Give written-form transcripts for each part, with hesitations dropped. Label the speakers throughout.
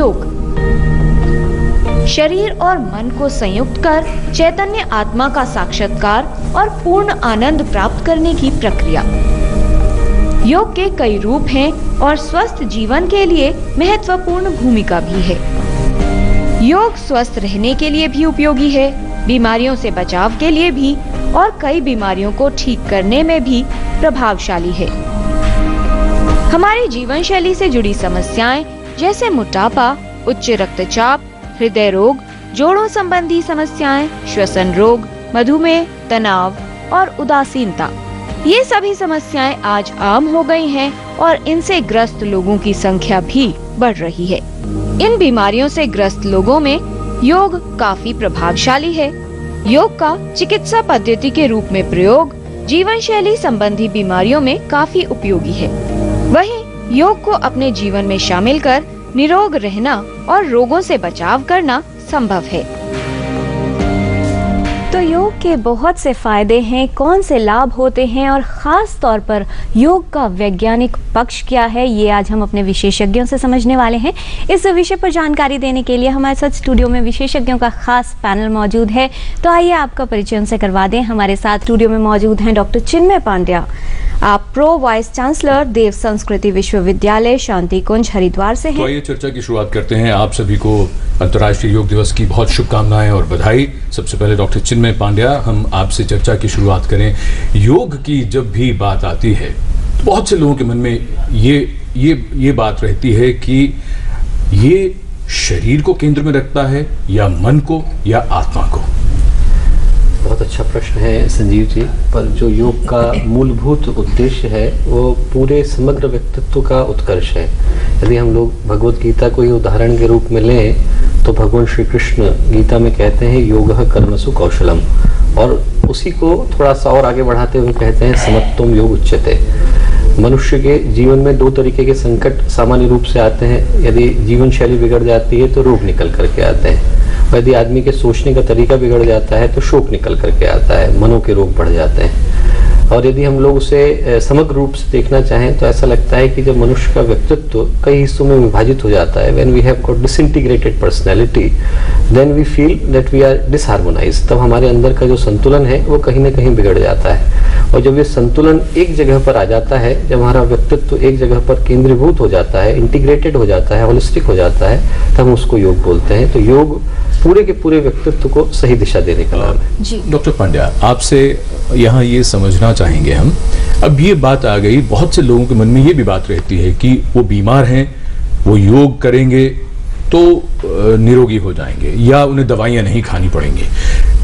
Speaker 1: योग शरीर और मन को संयुक्त कर चैतन्य आत्मा का साक्षात्कार और पूर्ण आनंद प्राप्त करने की प्रक्रिया। योग के कई रूप हैं और स्वस्थ जीवन के लिए महत्वपूर्ण भूमिका भी है। योग स्वस्थ रहने के लिए भी उपयोगी है, बीमारियों से बचाव के लिए भी और कई बीमारियों को ठीक करने में भी प्रभावशाली है। हमारी जीवन शैली से जुड़ी समस्याएं जैसे मोटापा, उच्च रक्तचाप, हृदय रोग, जोड़ों संबंधी समस्याएं, श्वसन रोग, मधुमेह, तनाव और उदासीनता, ये सभी समस्याएं आज आम हो गई हैं और इनसे ग्रस्त लोगों की संख्या भी बढ़ रही है। इन बीमारियों से ग्रस्त लोगों में योग काफी प्रभावशाली है। योग का चिकित्सा पद्धति के रूप में प्रयोग जीवन शैली संबंधी बीमारियों में काफी उपयोगी है। वहीं योग को अपने जीवन में शामिल कर निरोग रहना और रोगों से बचाव करना संभव है। तो योग के बहुत से फायदे हैं, कौन से लाभ होते हैं और खास तौर पर योग का वैज्ञानिक पक्ष क्या है, ये आज हम अपने विशेषज्ञों से समझने वाले हैं। इस विषय पर जानकारी देने के लिए हमारे साथ स्टूडियो में विशेषज्ञों का खास पैनल मौजूद है। तो आइए आपका परिचय उनसे करवा दें। हमारे साथ स्टूडियो में मौजूद हैं डॉक्टर चिन्मय पांड्या, आप प्रो वाइस चांसलर देव संस्कृति विश्वविद्यालय शांति कुंज हरिद्वार से हैं।
Speaker 2: तो आइए चर्चा की शुरुआत करते हैं। आप सभी को अंतर्राष्ट्रीय योग दिवस की बहुत शुभकामनाएं और बधाई। सबसे पहले डॉक्टर चिन्मय पांड्या, हम आपसे चर्चा की शुरुआत करें। योग की जब भी बात आती है तो बहुत से लोगों के मन में ये बात रहती है कि ये शरीर को केंद्र में रखता है या मन को या आत्मा को।
Speaker 3: बहुत अच्छा प्रश्न है संजीव जी, पर जो योग का मूलभूत उद्देश्य है वो पूरे समग्र व्यक्तित्व का उत्कर्ष है। यदि हम लोग भगवत गीता को ही उदाहरण के रूप में लें तो भगवान श्री कृष्ण गीता में कहते हैं योगः कर्मसु कौशलम, और उसी को थोड़ा सा और आगे बढ़ाते हुए कहते हैं समत्वम योग उच्यते। मनुष्य के जीवन में दो तरीके के संकट सामान्य रूप से आते हैं। यदि जीवन शैली बिगड़ जाती है तो रोग निकल करके आते हैं, और यदि आदमी के सोचने का तरीका बिगड़ जाता है तो शोक निकल करके आता है, मनों के रोग बढ़ जाते हैं। और यदि हम लोग उसे समग्र रूप से देखना चाहें तो ऐसा लगता है कि जब मनुष्य का व्यक्तित्व कई हिस्सों में विभाजित हो जाता है, when we have got disintegrated personality, then we feel that we are disharmonised. तब हमारे अंदर का जो संतुलन है वो कहीं ना कहीं बिगड़ जाता है। और जब ये संतुलन एक जगह पर आ जाता है, जब हमारा व्यक्तित्व एक जगह पर केंद्रीभूत हो जाता है, इंटीग्रेटेड हो जाता है, होलिस्टिक हो जाता है, तब हम उसको योग बोलते हैं। तो योग पूरे के पूरे व्यक्तित्व को सही दिशा देने का नाम है।
Speaker 2: जी डॉक्टर पांड्या, आपसे यहाँ ये समझना चाहेंगे हम, अब ये बात आ गई, बहुत से लोगों के मन में ये भी बात रहती है कि वो बीमार हैं, वो योग करेंगे तो निरोगी हो जाएंगे या उन्हें दवाइयाँ नहीं खानी पड़ेंगी।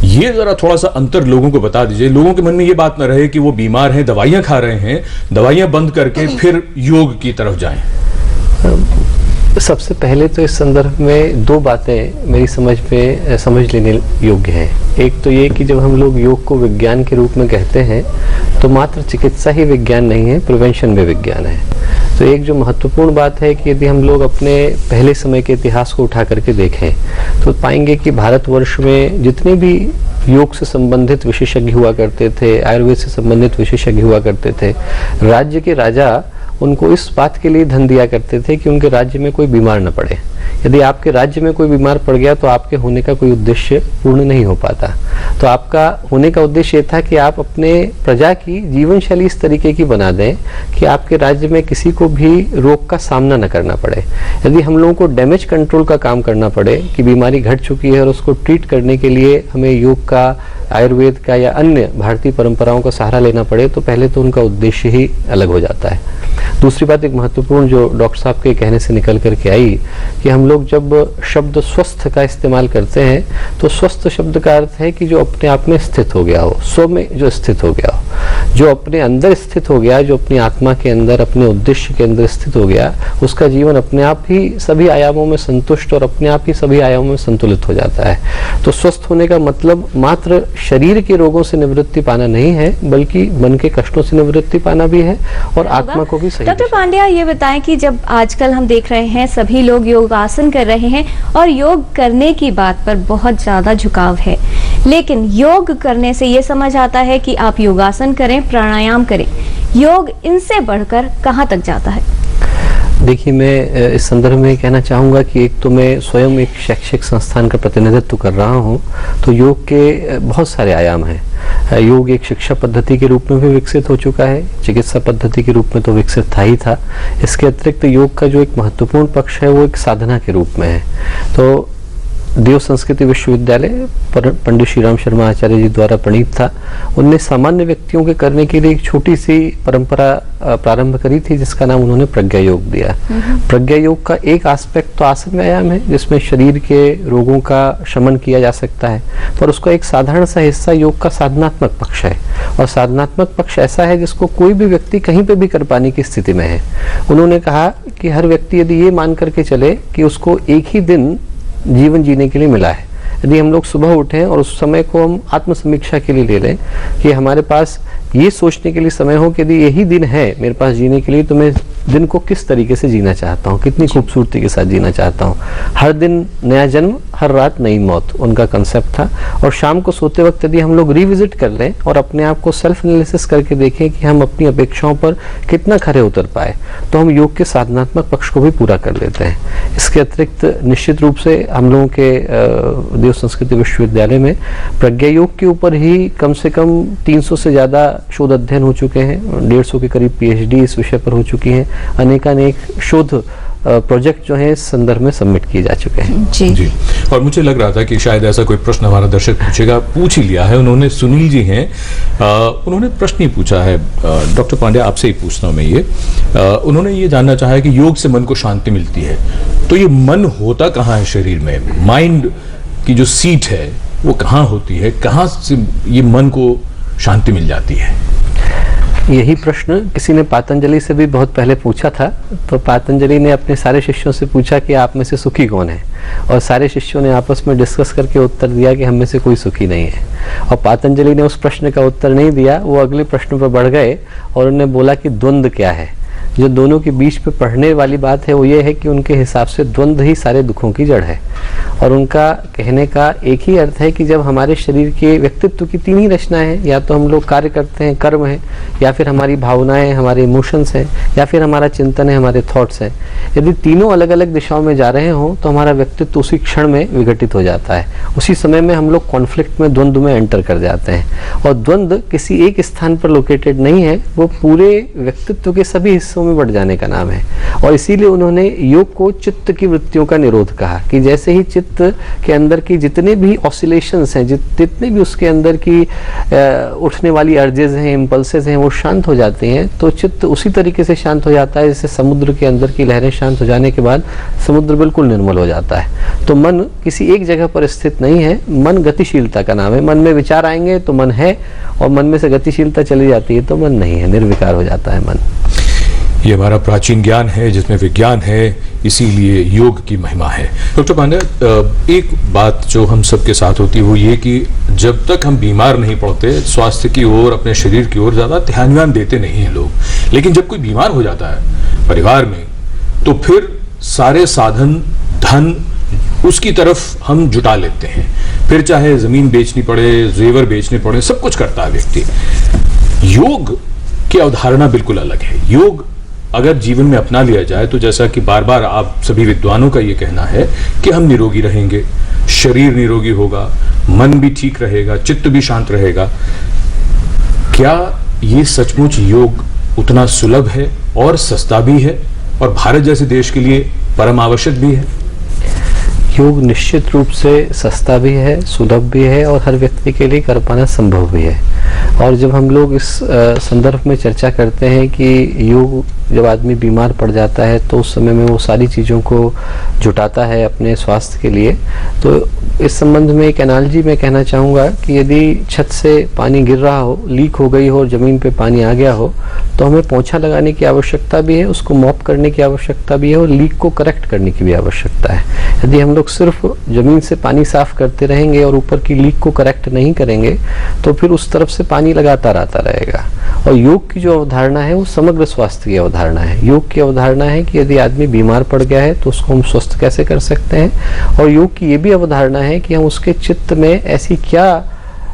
Speaker 2: ये जरा थोड़ा सा अंतर लोगों को बता दीजिए, लोगों के मन में ये बात ना रहे कि वो बीमार हैं, दवाइयाँ खा रहे हैं, दवाइयाँ बंद करके फिर योग की तरफ जाएं।
Speaker 3: सबसे पहले तो इस संदर्भ में दो बातें मेरी समझ में समझ लेने योग्य हैं। एक तो ये कि जब हम लोग योग को विज्ञान के रूप में कहते हैं तो मात्र चिकित्सा ही विज्ञान नहीं है, प्रिवेंशन भी विज्ञान है। तो एक जो महत्वपूर्ण बात है कि यदि हम लोग अपने पहले समय के इतिहास को उठा करके देखें तो पाएंगे कि भारतवर्ष में जितने भी योग से संबंधित विशेषज्ञ हुआ करते थे, आयुर्वेद से संबंधित विशेषज्ञ हुआ करते थे, राज्य के राजा उनको इस बात के लिए धन दिया करते थे कि उनके राज्य में कोई बीमार न पड़े। यदि आपके राज्य में कोई बीमार पड़ गया तो आपके होने का कोई उद्देश्य पूर्ण नहीं हो पाता। तो आपका होने का उद्देश्य ये था कि आप अपने प्रजा की जीवन शैली इस तरीके की बना दें कि आपके राज्य में किसी को भी रोग का सामना न करना पड़े। यदि हम लोगों को डैमेज कंट्रोल का काम करना पड़े कि बीमारी घट चुकी है और उसको ट्रीट करने के लिए हमें योग का, आयुर्वेद का या अन्य भारतीय परंपराओं का सहारा लेना पड़े, तो पहले तो उनका उद्देश्य ही अलग हो जाता है। दूसरी बात एक महत्वपूर्ण जो डॉक्टर साहब के कहने से निकल करके आई कि हम लोग जब शब्द स्वस्थ का इस्तेमाल करते हैं तो स्वस्थ शब्द का अर्थ है कि जो अपने आप में स्थित हो गया हो, स्व में जो स्थित हो गया हो, जो अपने अंदर स्थित हो गया, जो अपनी आत्मा के अंदर, अपने उद्देश्य के अंदर स्थित हो गया, उसका जीवन अपने आप ही सभी आयामों में संतुष्ट और अपने आप ही सभी आयामों में संतुलित हो जाता है। तो स्वस्थ होने का मतलब मात्र शरीर के रोगों से निवृत्ति पाना नहीं है, बल्कि मन के कष्टों से निवृत्ति पाना भी है और आत्मा को भी सही।
Speaker 1: डॉक्टर पांड्या, ये बताएं कि जब आजकल हम देख रहे हैं सभी लोग योगासन कर रहे हैं और योग करने की बात पर बहुत ज्यादा झुकाव है, लेकिन योग करने से ये समझ आता है कि आप योगासन करें, प्राणायाम करें, योग इनसे बढ़कर कहाँ तक जाता है?
Speaker 3: देखिए, मैं इस संदर्भ में कहना चाहूँगा कि एक तो मैं स्वयं एक शैक्षिक संस्थान का प्रतिनिधित्व कर रहा हूँ, तो योग के बहुत सारे आयाम हैं। योग एक शिक्षा पद्धति के रूप में भी विकसित हो चुका है, चिकित्सा पद्धति के रूप में तो विकसित था ही था। इसके अतिरिक्त योग का जो एक महत्वपूर्ण पक्ष है वो एक साधना के रूप में है। तो देव संस्कृति विश्वविद्यालय पंडित श्री राम शर्मा आचार्य जी द्वारा प्रणीत था। उनने सामान्य व्यक्तियों के करने के लिए एक छोटी सी परंपरा प्रारंभ करी थी, जिसका नाम उन्होंने प्रज्ञा योग दिया। प्रज्ञा योग का एक एस्पेक्ट तो आसन व्यायाम है, जिसमें शरीर के रोगों का शमन किया जा सकता है, पर उसका एक साधारण सा हिस्सा योग का साधनात्मक पक्ष है। और साधनात्मक पक्ष ऐसा है जिसको कोई भी व्यक्ति कहीं पे भी कर पाने की स्थिति में है। उन्होंने कहा कि हर व्यक्ति यदि ये मान करके चले कि उसको एक ही दिन जीवन जीने के लिए मिला है, यदि हम लोग सुबह उठें और उस समय को हम आत्मसमीक्षा के लिए ले लें कि हमारे पास ये सोचने के लिए समय हो कि यदि यही दिन है मेरे पास जीने के लिए, तो मैं दिन को किस तरीके से जीना चाहता हूँ, कितनी खूबसूरती के साथ जीना चाहता हूँ। हर दिन नया जन्म, हर रात नई मौत, उनका कंसेप्ट था। और शाम को सोते वक्त यदि हम लोग रिविजिट कर लें और अपने आप को सेल्फ एनालिसिस करके देखें कि हम अपनी अपेक्षाओं पर कितना खरे उतर पाए, तो हम योग के साधनात्मक पक्ष को भी पूरा कर लेते हैं। इसके अतिरिक्त निश्चित रूप से हम लोगों के देव संस्कृति विश्वविद्यालय में प्रज्ञा योग के ऊपर ही कम से कम 300 से ज़्यादा शोध अध्ययन हो चुके हैं। 150 के करीब PhD इस विषय पर हो चुकी हैं। अनेकानेक शोध प्रोजेक्ट जो है इस संदर्भ में सबमिट किए जा चुके हैं।
Speaker 2: जी। और मुझे लग रहा था कि शायद ऐसा कोई प्रश्न हमारा दर्शक पूछेगा, पूछ ही लिया है उन्होंने। सुनील जी हैं, उन्होंने प्रश्न ही पूछा है। डॉक्टर पांड्या, आपसे ही पूछता हूँ मैं ये। उन्होंने ये जानना चाहा है कि योग से मन को शांति मिलती है, तो ये मन होता कहाँ है शरीर में? माइंड की जो सीट है वो कहाँ होती है? कहाँ से ये मन को शांति मिल जाती है?
Speaker 3: यही प्रश्न किसी ने पातंजलि से भी बहुत पहले पूछा था। तो पातंजलि ने अपने सारे शिष्यों से पूछा कि आप में से सुखी कौन है, और सारे शिष्यों ने आपस में डिस्कस करके उत्तर दिया कि हम में से कोई सुखी नहीं है। और पातंजलि ने उस प्रश्न का उत्तर नहीं दिया, वो अगले प्रश्न पर बढ़ गए और उन्होंने बोला कि द्वंद्व क्या है। जो दोनों के बीच पे पढ़ने वाली बात है वो ये है कि उनके हिसाब से द्वंद्व ही सारे दुखों की जड़ है। और उनका कहने का एक ही अर्थ है कि जब हमारे शरीर के व्यक्तित्व की 3 ही रचनाएं हैं, या तो हम लोग कार्य करते हैं, कर्म है, या फिर हमारी भावनाएं, हमारे इमोशंस हैं, या फिर हमारा चिंतन है, हमारे थॉट्स हैं। यदि तीनों अलग अलग दिशाओं में जा रहे हों तो हमारा व्यक्तित्व उसी क्षण में विघटित हो जाता है। उसी समय में हम लोग कॉन्फ्लिक्ट में, द्वंद्व में एंटर कर जाते हैं। और द्वंद्व किसी एक स्थान पर लोकेटेड नहीं है, वो पूरे व्यक्तित्व के सभी हिस्सों में बढ़ जाने का नाम है। और इसीलिए उन्होंने योग को चित्त की वृत्तियों का निरोध कहा कि जैसे ही चित्त के अंदर की जितने भी ऑसिलेशंस हैं, जितने भी उसके अंदर की उठने वाली अर्जेस हैं, इम्पल्सेस हैं, वो शांत हो जाते हैं, तो चित्त उसी तरीके से शांत हो जाता है जैसे समुद्र के अंदर की लहरें शांत हो जाने के बाद समुद्र बिल्कुल निर्मल हो जाता है। तो मन किसी एक जगह पर स्थित नहीं है, मन गतिशीलता का नाम है। मन में विचार आएंगे तो मन है, और मन में से गतिशीलता चली जाती है तो मन नहीं है, निर्विकार हो जाता है मन।
Speaker 2: ये हमारा प्राचीन ज्ञान है जिसमें विज्ञान है, इसीलिए योग की महिमा है। डॉक्टर पांड्या, एक बात जो हम सबके साथ होती है वो ये कि जब तक हम बीमार नहीं पड़ते, स्वास्थ्य की ओर, अपने शरीर की ओर ज़्यादा ध्यान देते नहीं हैं लोग। लेकिन जब कोई बीमार हो जाता है परिवार में, तो फिर सारे साधन, धन उसकी तरफ हम जुटा लेते हैं। फिर चाहे ज़मीन बेचनी पड़े, जेवर बेचने पड़े, सब कुछ करता है व्यक्ति। योग की अवधारणा बिल्कुल अलग है। योग अगर जीवन में अपना लिया जाए तो जैसा कि बार बार आप सभी विद्वानों का ये कहना है कि हम निरोगी रहेंगे, शरीर निरोगी होगा, मन भी ठीक रहेगा, चित्त भी शांत रहेगा। क्या ये सचमुच योग उतना सुलभ है और सस्ता भी है, और भारत जैसे देश के लिए परम आवश्यक भी है?
Speaker 3: योग निश्चित रूप से सस्ता भी है, सुलभ भी है, और हर व्यक्ति के लिए कर पाना संभव भी है। और जब हम लोग इस संदर्भ में चर्चा करते हैं कि योग, जब आदमी बीमार पड़ जाता है तो उस समय में वो सारी चीज़ों को जुटाता है अपने स्वास्थ्य के लिए, तो इस संबंध में एक एनालॉजी मैं कहना चाहूँगा कि यदि छत से पानी गिर रहा हो, लीक हो गई हो और ज़मीन पे पानी आ गया हो, तो हमें पोंछा लगाने की आवश्यकता भी है, उसको मॉप करने की आवश्यकता भी है, और लीक को करेक्ट करने की भी आवश्यकता है। यदि हम लोग सिर्फ ज़मीन से पानी साफ करते रहेंगे और ऊपर की लीक को करेक्ट नहीं करेंगे, तो फिर उस तरफ से पानी लगातार आता रहेगा। और योग की जो अवधारणा है वो समग्र स्वास्थ्य की अवधारणा है। योग की अवधारणा है कि यदि आदमी बीमार पड़ गया है तो उसको हम स्वस्थ कैसे कर सकते हैं, और योग की ये भी अवधारणा है कि हम उसके चित्त में ऐसी क्या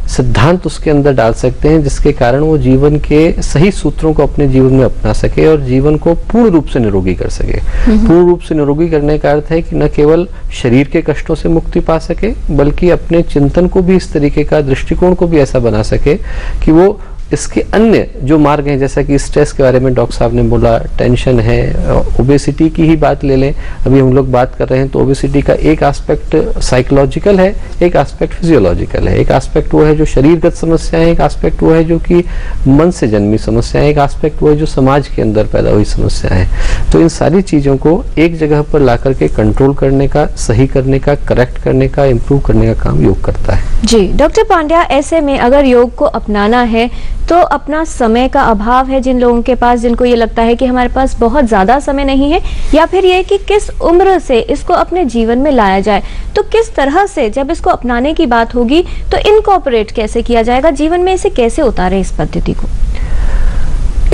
Speaker 3: सिद्धांत उसके अंदर डाल सकते हैं, जिसके कारण वो जीवन के सही सूत्रों को अपने जीवन में अपना सके और जीवन को पूर्ण रूप से निरोगी कर सके। पूर्ण रूप से निरोगी करने का अर्थ है कि न केवल शरीर के कष्टों से मुक्ति पा सके, बल्कि अपने चिंतन को भी इस तरीके का, दृष्टिकोण को भी ऐसा बना सके कि वो इसके अन्य जो मार्ग हैं, जैसा कि स्ट्रेस के बारे में डॉक्टर साहब ने बोला, टेंशन है, ओबेसिटी की ही बात ले लें, अभी हम लोग बात कर रहे हैं, तो ओबेसिटी का एक एस्पेक्ट साइकोलॉजिकल है, एक एस्पेक्ट फिजियोलॉजिकल है। एक एस्पेक्ट वो है जो शरीरगत समस्या है, एक एस्पेक्ट वो है जो कि मन से जन्मी समस्या है, एक एस्पेक्ट वो है जो समाज के अंदर पैदा हुई समस्या है। तो इन सारी चीज़ों को एक जगह पर ला करके कंट्रोल करने का, सही करने का, करेक्ट करने का, इम्प्रूव करने का काम योग करता है।
Speaker 1: जी डॉक्टर पांड्या, ऐसे में अगर योग को अपनाना है तो अपना समय का अभाव है जिन लोगों के पास, जिनको ये लगता है कि हमारे पास बहुत ज़्यादा समय नहीं है, या फिर ये कि किस उम्र से इसको अपने जीवन में लाया जाए, तो किस तरह से जब इसको अपनाने की बात होगी तो इनकॉर्पोरेट कैसे किया जाएगा, जीवन में इसे कैसे उतारे इस पद्धति को?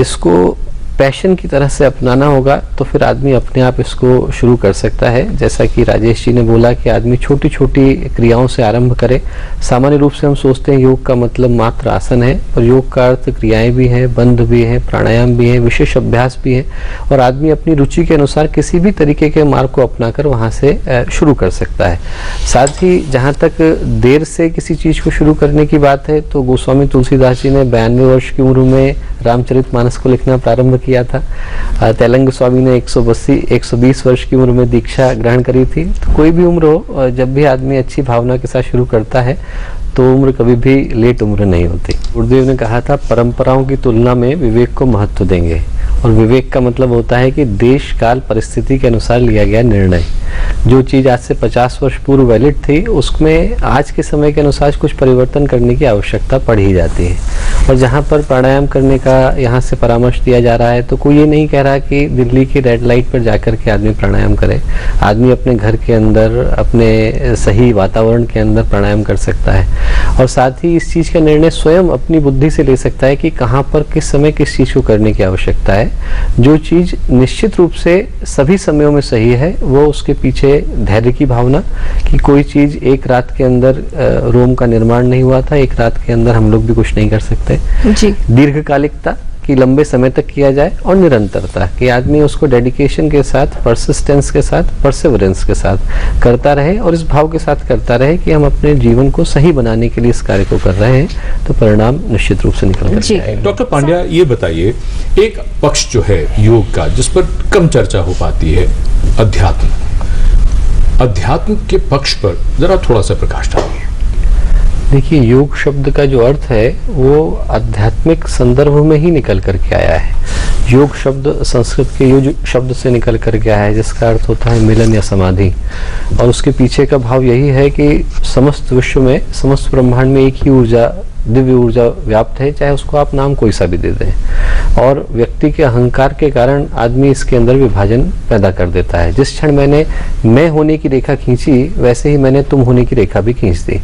Speaker 3: इसको पैशन की तरह से अपनाना होगा तो फिर आदमी अपने आप इसको शुरू कर सकता है। जैसा कि राजेश जी ने बोला कि आदमी छोटी छोटी क्रियाओं से आरंभ करे। सामान्य रूप से हम सोचते हैं योग का मतलब मात्र आसन है, और योग का अर्थ क्रियाएं भी हैं, बंध भी हैं, प्राणायाम भी हैं, विशेष अभ्यास भी है, और आदमी अपनी रुचि के अनुसार किसी भी तरीके के मार्ग को अपनाकर वहाँ से शुरू कर सकता है। साथ ही जहाँ तक देर से किसी चीज़ को शुरू करने की बात है, तो गोस्वामी तुलसीदास जी ने 92 वर्ष की उम्र में रामचरितमानस को लिखना प्रारंभ किया था। तेलंग स्वामी ने 120 वर्ष की उम्र में दीक्षा ग्रहण करी थी। तो कोई भी उम्र हो, जब भी आदमी अच्छी भावना के साथ शुरू करता है तो उम्र कभी भी लेट उम्र नहीं होती। गुरुदेव ने कहा था, परंपराओं की तुलना में विवेक को महत्व देंगे, और विवेक का मतलब होता है कि देश काल परिस्थिति के अनुसार लिया गया निर्णय। जो चीज़ आज से 50 वर्ष पूर्व वैलिड थी, उसमें आज के समय के अनुसार कुछ परिवर्तन करने की आवश्यकता पड़ ही जाती है। और जहाँ पर प्राणायाम करने का यहाँ से परामर्श दिया जा रहा है, तो कोई ये नहीं कह रहा कि दिल्ली की रेड लाइट पर जाकर के आदमी प्राणायाम करे। आदमी अपने घर के अंदर, अपने सही वातावरण के अंदर प्राणायाम कर सकता है, और साथ ही इस चीज़ का निर्णय स्वयं अपनी बुद्धि से ले सकता है कि कहाँ पर किस समय किस चीज़ को करने की आवश्यकता है। जो चीज़ निश्चित रूप से सभी समयों में सही है, वो उसके पीछे धैर्य की भावना, कि कोई चीज़ एक रात के अंदर रोम का निर्माण नहीं हुआ था, एक रात के अंदर हम लोग भी कुछ नहीं कर सकते जी। दीर्घकालिकता कि लंबे समय तक किया जाए, और निरंतरता कि आदमी उसको डेडिकेशन के साथ, परसिस्टेंस के साथ, परसेवरेंस के साथ करता रहे, और इस भाव के साथ करता रहे कि हम अपने जीवन को सही बनाने के लिए इस कार्य को कर रहे हैं, तो परिणाम निश्चित रूप से निकल कर आएगा।
Speaker 2: डॉक्टर पांड्या, ये बताइए, एक पक्ष जो है योग का जिस पर कम चर्चा हो पाती है, अध्यात्म के पक्ष पर जरा थोड़ा सा प्रकाश डालिए।
Speaker 3: देखिए, योग शब्द का जो अर्थ है वो आध्यात्मिक संदर्भ में ही निकल करके आया है। योग शब्द संस्कृत के युज शब्द से निकल करके आया है, जिसका अर्थ होता है मिलन या समाधि, और उसके पीछे का भाव यही है कि समस्त विश्व में, समस्त ब्रह्मांड में एक ही ऊर्जा, दिव्य ऊर्जा व्याप्त है, चाहे उसको आप नाम कोई सा भी दे दें, और व्यक्ति के अहंकार के कारण आदमी इसके अंदर विभाजन पैदा कर देता है। जिस क्षण मैंने मैं होने की रेखा खींची, वैसे ही मैंने तुम होने की रेखा भी खींच दी,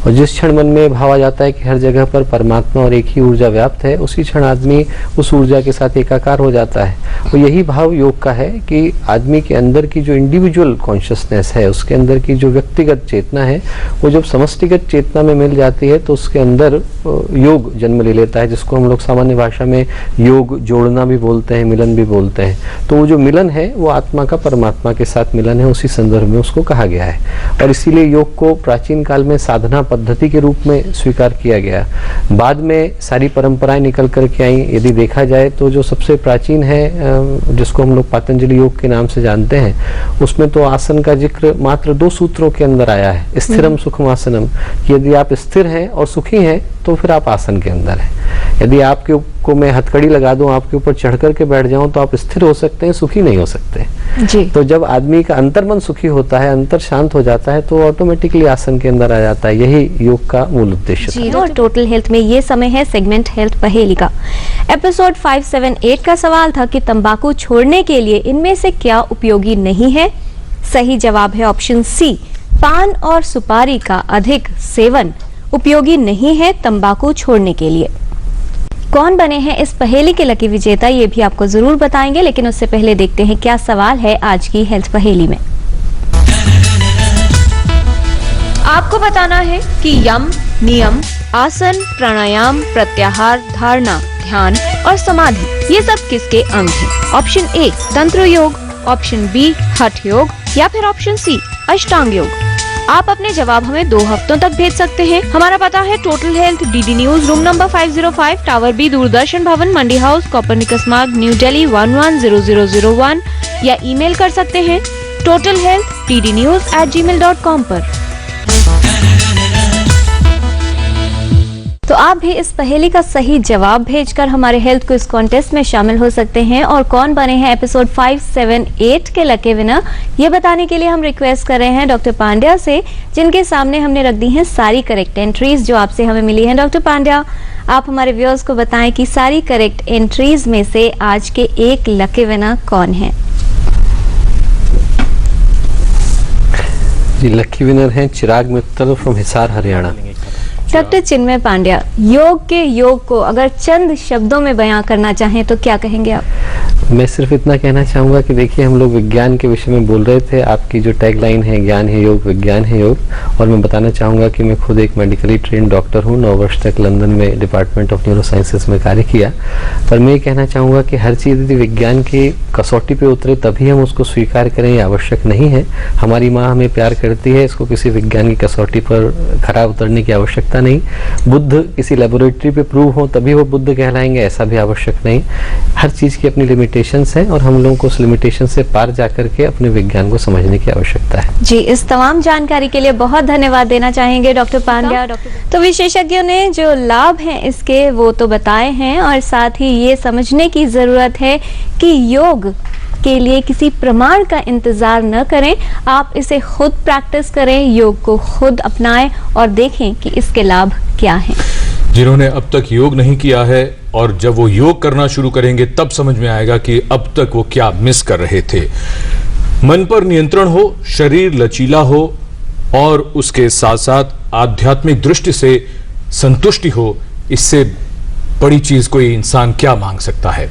Speaker 3: और जिस क्षण मन में भाव आ जाता है कि हर जगह पर परमात्मा और एक ही ऊर्जा व्याप्त है, उसी क्षण आदमी उस ऊर्जा के साथ एकाकार हो जाता है। और यही भाव योग का है कि आदमी के अंदर की जो इंडिविजुअल कॉन्शियसनेस है, उसके अंदर की जो व्यक्तिगत चेतना है, वो जब समष्टिगत चेतना में मिल जाती है तो उसके अंदर योग जन्म ले लेता है, जिसको हम लोग सामान्य भाषा में योग जोड़ना भी बोलते हैं, मिलन भी बोलते हैं। तो वो जो मिलन है वो आत्मा का परमात्मा के साथ मिलन है, उसी संदर्भ में उसको कहा गया है, और इसीलिए योग को प्राचीन काल में साधना पद्धति के रूप में स्वीकार किया गया। बाद में सारी परंपराएं निकल करके आई। यदि देखा जाए तो जो सबसे प्राचीन है, जिसको हम लोग पतंजलि योग के नाम से जानते हैं, उसमें तो आसन का जिक्र मात्र 2 सूत्रों के अंदर आया है, स्थिरम सुखम आसनम। यदि आप स्थिर हैं और सुखी हैं तो फिर आप आसन के अंदर हैं। यदि आपके को मैं हथकड़ी लगा दूं, आपके ऊपर चढ़ करके बैठ जाऊं, तो आप स्थिर हो सकते हैं, सुखी नहीं हो सकते जी। तो जब आदमी का अंतर्मन सुखी होता है, अंतर शांत हो जाता है, तो ऑटोमेटिकली आसन के अंदर आ जाता है। यही योग का मूल उद्देश्य है।
Speaker 1: और टोटल हेल्थ में ये समय है सेगमेंट हेल्थ पहेली का। एपिसोड 578 का सवाल था कि तंबाकू छोड़ने के लिए इनमें से क्या उपयोगी नहीं है। सही जवाब है ऑप्शन सी, पान और सुपारी का अधिक सेवन उपयोगी नहीं है तंबाकू छोड़ने के लिए। कौन बने हैं इस पहेली के लकी विजेता, ये भी आपको जरूर बताएंगे, लेकिन उससे पहले देखते हैं क्या सवाल है आज की हेल्थ पहेली में। आपको बताना है कि यम, नियम, आसन, प्राणायाम, प्रत्याहार, धारणा, ध्यान और समाधि ये सब किसके अंग हैं? ऑप्शन ए तंत्र योग, ऑप्शन बी हठ योग या फिर ऑप्शन सी अष्टांग योग। आप अपने जवाब हमें 2 हफ्तों तक भेज सकते हैं। हमारा पता है total health, DD news, room number 505, tower B, Doordarshan Bhavan, Mandi house, Copernicus Marg, new Delhi 110001 या ईमेल कर सकते हैं totalhealth@gmail.com पर।
Speaker 4: तो आप भी इस पहेली का सही जवाब भेजकर हमारे हेल्थ क्विज कॉन्टेस्ट में शामिल हो सकते हैं। और कौन बने हैं एपिसोड 578 के लकी विनर, ये बताने के लिए हम रिक्वेस्ट कर रहे हैं डॉक्टर पांड्या से, जिनके सामने हमने रख दी हैं सारी करेक्ट एंट्रीज जो आपसे हमें मिली हैं। डॉक्टर पांड्या, आप हमारे व्यूअर्स को बताएं कि सारी करेक्ट एंट्रीज में से आज के एक लकी विनर कौन है?
Speaker 3: जी, लकी विनर हैं चिराग मित्तल फ्रॉम हिसार, हरियाणा।
Speaker 4: डॉक्टर चिन्मय पांड्या, योग के योग को अगर चंद शब्दों में बयां करना चाहें तो क्या कहेंगे आप?
Speaker 3: मैं सिर्फ इतना कहना चाहूँगा कि देखिए, हम लोग विज्ञान के विषय में बोल रहे थे। आपकी जो टैगलाइन है ज्ञान है योग, विज्ञान है योग, और मैं बताना चाहूँगा कि मैं खुद एक मेडिकली ट्रेन डॉक्टर हूँ। 9 वर्ष तक लंदन में डिपार्टमेंट ऑफ न्यूरो साइंसेस में कार्य किया। पर मैं ये कहना चाहूँगा कि हर चीज़ यदि विज्ञान की कसौटी पे उतरे तभी हम उसको स्वीकार करें, ये आवश्यक नहीं है। हमारी माँ हमें प्यार करती है, इसको किसी विज्ञान की कसौटी पर खरा उतरने की आवश्यकता नहीं। बुद्ध किसी लेबोरेटरी पे प्रूव हो तभी वो बुद्ध कहलाएंगे, ऐसा भी आवश्यक नहीं। हर चीज़ की अपनी लिमिटेशंस है और हम लोगों को उस लिमिटेशन से पार जाकर के अपने विज्ञान को समझने की आवश्यकता है।
Speaker 4: जी, इस तमाम जानकारी के लिए बहुत धन्यवाद देना चाहेंगे डॉक्टर पांड्या। तो विशेषज्ञों ने जो लाभ हैं इसके वो तो बताए हैं, और साथ ही ये समझने की जरूरत है कि योग के लिए किसी प्रमाण का इंतजार न करें, आप इसे खुद प्रैक्टिस करें, योग को खुद अपनाएं और देखें कि इसके लाभ क्या हैं।
Speaker 2: जिन्होंने अब तक योग नहीं किया है और जब वो योग करना शुरू करेंगे तब समझ में आएगा कि अब तक वो क्या मिस कर रहे थे। मन पर नियंत्रण हो, शरीर लचीला हो और उसके साथ साथ आध्यात्मिक दृष्टि से संतुष्टि हो, इससे बड़ी चीज कोई इंसान क्या मांग सकता है।